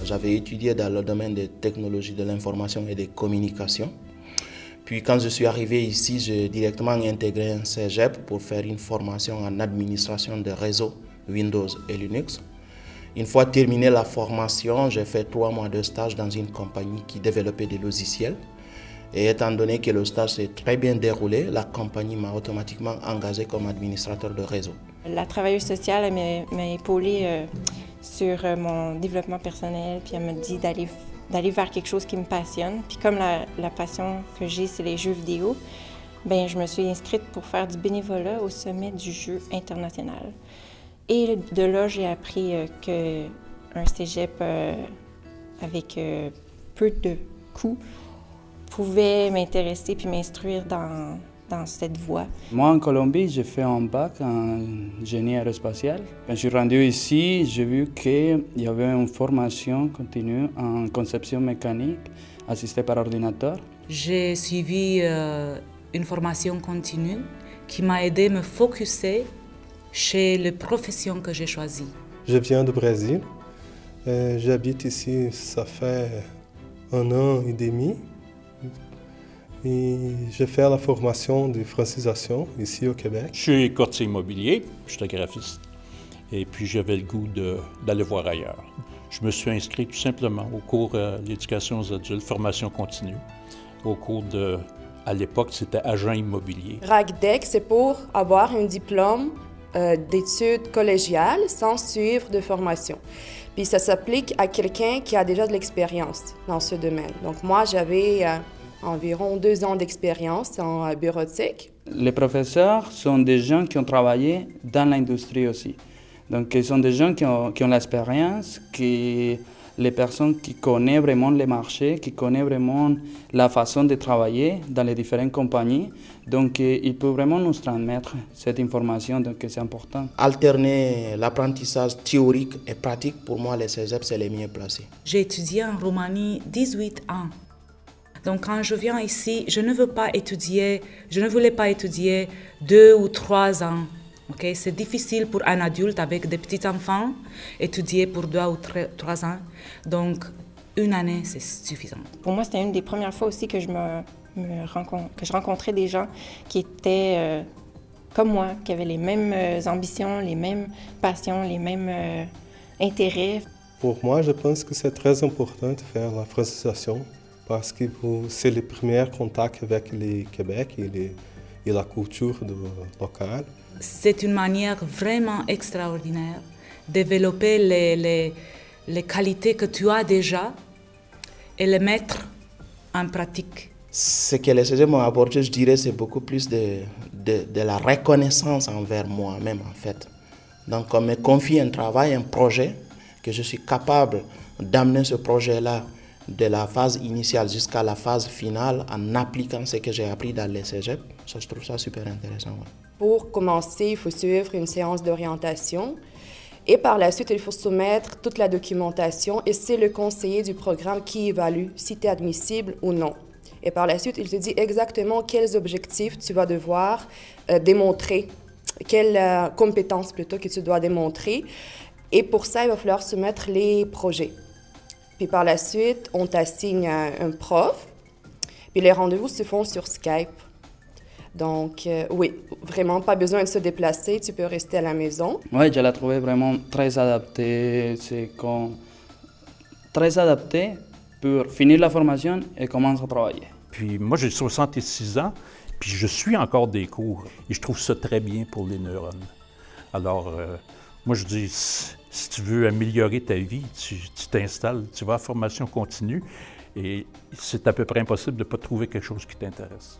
J'avais étudié dans le domaine des technologies de l'information et des communications. Puis quand je suis arrivé ici, j'ai directement intégré un cégep pour faire une formation en administration de réseaux Windows et Linux. Une fois terminé la formation, j'ai fait 3 mois de stage dans une compagnie qui développait des logiciels. Et étant donné que le stage s'est très bien déroulé, la compagnie m'a automatiquement engagé comme administrateur de réseau. La travailleuse sociale m'a épaulée sur mon développement personnel, puis elle m'a dit d'aller vers quelque chose qui me passionne. Puis comme la passion que j'ai, c'est les jeux vidéo, bien, je me suis inscrite pour faire du bénévolat au sommet du jeu international. Et de là, j'ai appris qu'un cégep avec peu de coûts pouvait m'intéresser puis m'instruire dans cette voie. Moi, en Colombie, j'ai fait un bac en génie aérospatial. Quand je suis rendu ici, j'ai vu qu'il y avait une formation continue en conception mécanique assistée par ordinateur. J'ai suivi une formation continue qui m'a aidé à me focusser chez les professions que j'ai choisies. Je viens du Brésil. J'habite ici, ça fait 1 an et demi. Et j'ai fait la formation de francisation ici au Québec. Je suis courtier immobilier, je suis graphiste. Et puis j'avais le goût d'aller voir ailleurs. Je me suis inscrit tout simplement au cours de l'éducation aux adultes, formation continue, au cours de, à l'époque, c'était agent immobilier. RACDEC, c'est pour avoir un diplôme d'études collégiales sans suivre de formation. Puis ça s'applique à quelqu'un qui a déjà de l'expérience dans ce domaine. Donc moi, j'avais environ 2 ans d'expérience en bureautique. Les professeurs sont des gens qui ont travaillé dans l'industrie aussi. Donc, ils sont des gens qui ont l'expérience, les personnes qui connaissent vraiment les marchés, qui connaissent vraiment la façon de travailler dans les différentes compagnies. Donc, ils peuvent vraiment nous transmettre cette information, donc c'est important. Alterner l'apprentissage théorique et pratique, pour moi, les cégeps, c'est les mieux placés. J'ai étudié en Roumanie 18 ans. Donc quand je viens ici, je ne voulais pas étudier 2 ou 3 ans. Okay? C'est difficile pour un adulte avec des petits-enfants étudier pour 2 ou 3 ans. Donc 1 année, c'est suffisant. Pour moi, c'était une des premières fois aussi que je rencontrais des gens qui étaient comme moi, qui avaient les mêmes ambitions, les mêmes passions, les mêmes intérêts. Pour moi, je pense que c'est très important de faire la francisation parce que c'est le premier contact avec le Québec et la culture locale. C'est une manière vraiment extraordinaire de développer les qualités que tu as déjà et les mettre en pratique. Ce que les cégeps m'ont apporté, je dirais, c'est beaucoup plus de la reconnaissance envers moi-même, en fait. Donc, on me confie un travail, un projet, que je suis capable d'amener ce projet-là de la phase initiale jusqu'à la phase finale en appliquant ce que j'ai appris dans les cégeps. Ça, je trouve ça super intéressant. Ouais. Pour commencer, il faut suivre une séance d'orientation et par la suite, il faut soumettre toute la documentation et c'est le conseiller du programme qui évalue si tu es admissible ou non. Et par la suite, il te dit exactement quels objectifs tu vas devoir démontrer, quelles compétences plutôt que tu dois démontrer. Et pour ça, il va falloir soumettre les projets. Puis par la suite, on t'assigne un prof. Puis les rendez-vous se font sur Skype. Donc oui, vraiment pas besoin de se déplacer, tu peux rester à la maison. Oui, je l'ai trouvé vraiment très adapté. C'est très adapté pour finir la formation et commencer à travailler. Puis moi, j'ai 66 ans, puis je suis encore des cours. Et je trouve ça très bien pour les neurones. Alors, moi, je dis, si tu veux améliorer ta vie, tu t'installes, tu vas à formation continue et c'est à peu près impossible de ne pas trouver quelque chose qui t'intéresse.